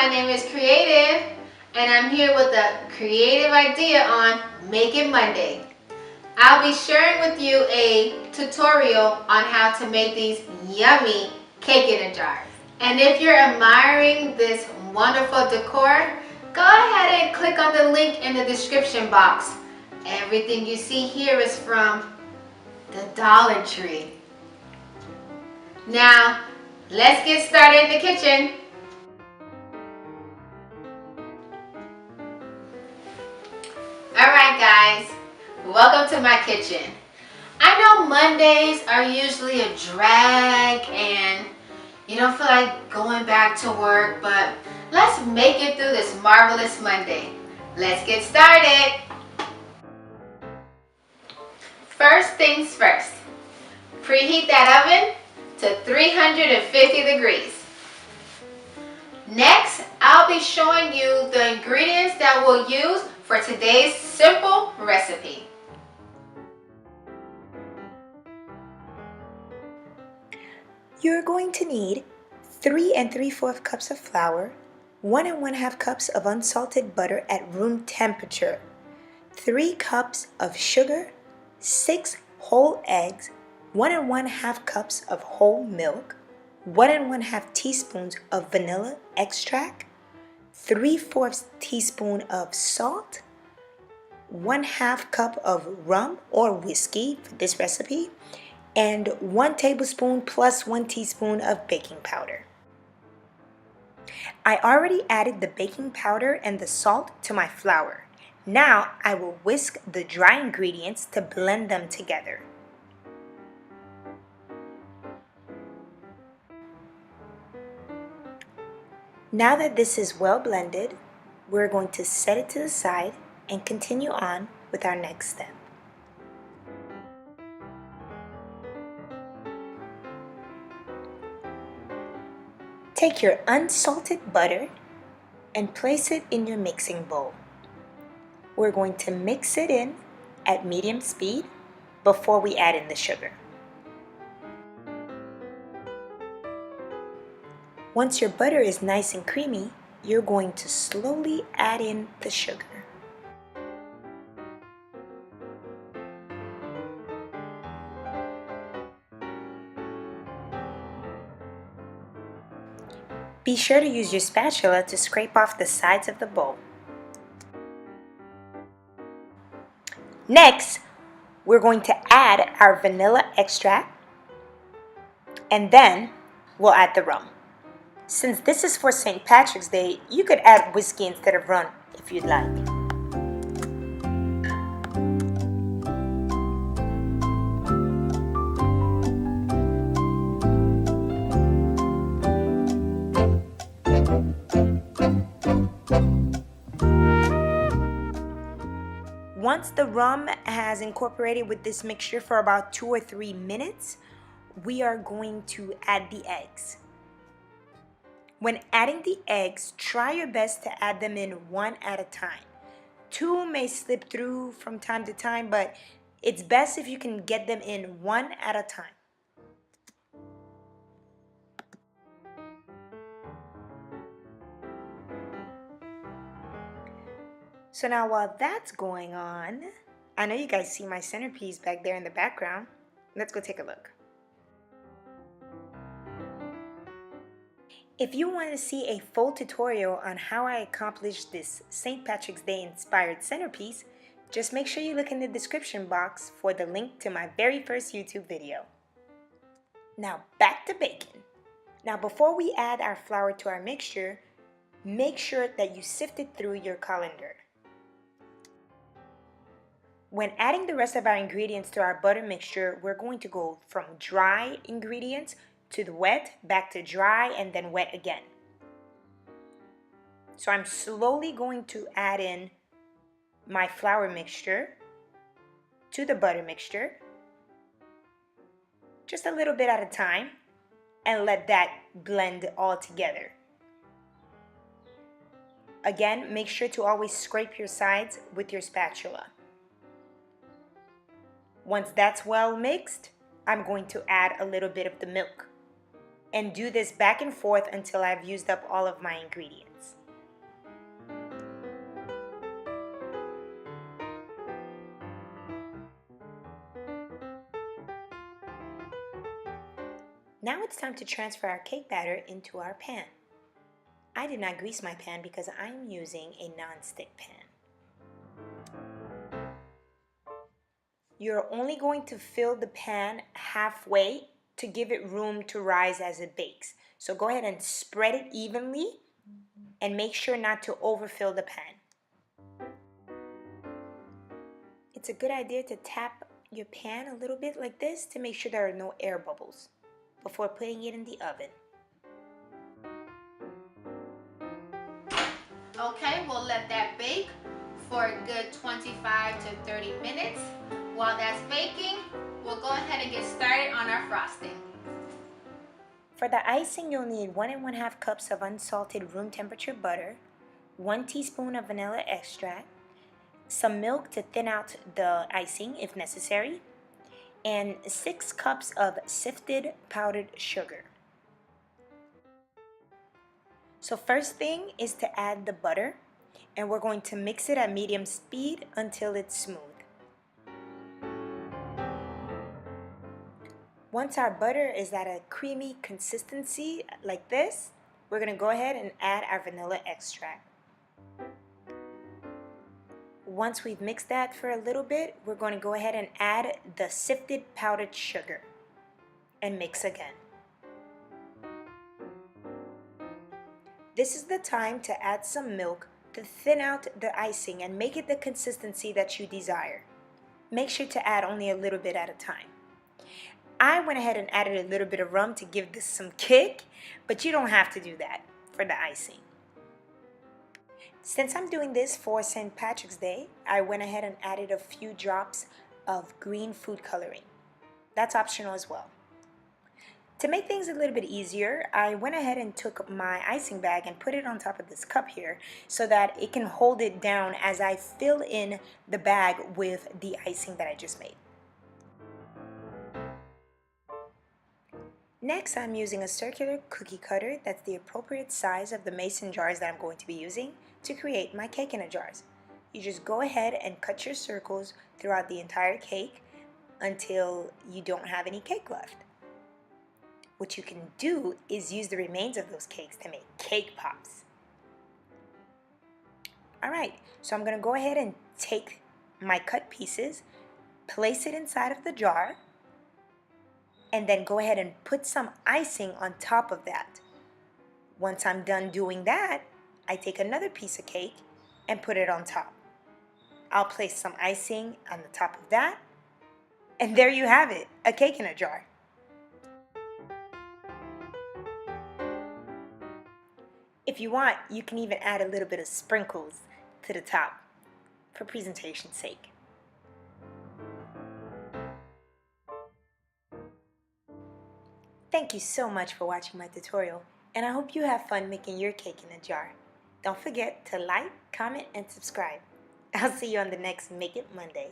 my name is Kreativ, and I'm here with a creative idea on Make It Monday. I'll be sharing with you a tutorial on how to make these yummy cake in a jar. And if you're admiring this wonderful decor, go ahead and click on the link in the description box. Everything you see here is from the Dollar Tree. Now, let's get started in the kitchen. Alright guys, welcome to my kitchen. I know Mondays are usually a drag and you don't feel like going back to work, but let's make it through this marvelous Monday. Let's get started. First things first, preheat that oven to 350 degrees. Next, I'll be showing you the ingredients that we'll use for today's simple recipe. You're going to need 3 3/4 cups of flour, 1 1/2 cups of unsalted butter at room temperature, 3 cups of sugar, 6 whole eggs, 1 1/2 cups of whole milk, 1 1/2 teaspoons of vanilla extract, 3/4 teaspoon of salt, 1/2 cup of rum or whiskey for this recipe, and 1 tablespoon plus 1 teaspoon of baking powder. I already added the baking powder and the salt to my flour. Now I will whisk the dry ingredients to blend them together. Now that this is well blended, we're going to set it to the side and continue on with our next step. Take your unsalted butter and place it in your mixing bowl. We're going to mix it in at medium speed before we add in the sugar. Once your butter is nice and creamy, you're going to slowly add in the sugar. Be sure to use your spatula to scrape off the sides of the bowl. Next, we're going to add our vanilla extract, and then we'll add the rum. Since this is for St. Patrick's Day, you could add whiskey instead of rum if you'd like. Once the rum has incorporated with this mixture for about 2 or 3 minutes, we are going to add the eggs. When adding the eggs, try your best to add them in one at a time. 2 may slip through from time to time, but it's best if you can get them in one at a time. So now while that's going on, I know you guys see my centerpiece back there in the background. Let's go take a look. If you want to see a full tutorial on how I accomplished this St. Patrick's Day inspired centerpiece, just make sure you look in the description box for the link to my very first YouTube video. Now back to baking. Now before we add our flour to our mixture, make sure that you sift it through your colander. When adding the rest of our ingredients to our butter mixture, we're going to go from dry ingredients to the wet, back to dry, and then wet again. So I'm slowly going to add in my flour mixture to the butter mixture, just a little bit at a time, and let that blend all together. Again, make sure to always scrape your sides with your spatula. Once that's well mixed, I'm going to add a little bit of the milk. and do this back and forth until I've used up all of my ingredients. Now it's time to transfer our cake batter into our pan. I did not grease my pan because I'm using a non-stick pan. You're only going to fill the pan halfway to give it room to rise as it bakes. So go ahead and spread it evenly and make sure not to overfill the pan. It's a good idea to tap your pan a little bit like this to make sure there are no air bubbles before putting it in the oven. Okay, we'll let that bake for a good 25 to 30 minutes. While that's baking, we'll go ahead and get started on our frosting. For the icing, you'll need 1 1/2 cups of unsalted room temperature butter, 1 teaspoon of vanilla extract, some milk to thin out the icing if necessary, and 6 cups of sifted powdered sugar. So first thing is to add the butter, and we're going to mix it at medium speed until it's smooth. Once our butter is at a creamy consistency like this, we're going to go ahead and add our vanilla extract. Once we've mixed that for a little bit, we're going to go ahead and add the sifted powdered sugar and mix again. This is the time to add some milk to thin out the icing and make it the consistency that you desire. Make sure to add only a little bit at a time. I went ahead and added a little bit of rum to give this some kick, but you don't have to do that for the icing. Since I'm doing this for St. Patrick's Day, I went ahead and added a few drops of green food coloring. That's optional as well. To make things a little bit easier, I went ahead and took my icing bag and put it on top of this cup here so that it can hold it down as I fill in the bag with the icing that I just made. Next, I'm using a circular cookie cutter that's the appropriate size of the mason jars that I'm going to be using to create my cake in a jars. You just go ahead and cut your circles throughout the entire cake until you don't have any cake left. What you can do is use the remains of those cakes to make cake pops. Alright, so I'm going to go ahead and take my cut pieces, place it inside of the jar, and then go ahead and put some icing on top of that. Once I'm done doing that, I take another piece of cake and put it on top. I'll place some icing on the top of that, and there you have it, a cake in a jar. If you want, you can even add a little bit of sprinkles to the top for presentation's sake. Thank you so much for watching my tutorial, and I hope you have fun making your cake in a jar. Don't forget to like, comment, and subscribe. I'll see you on the next Make It Monday.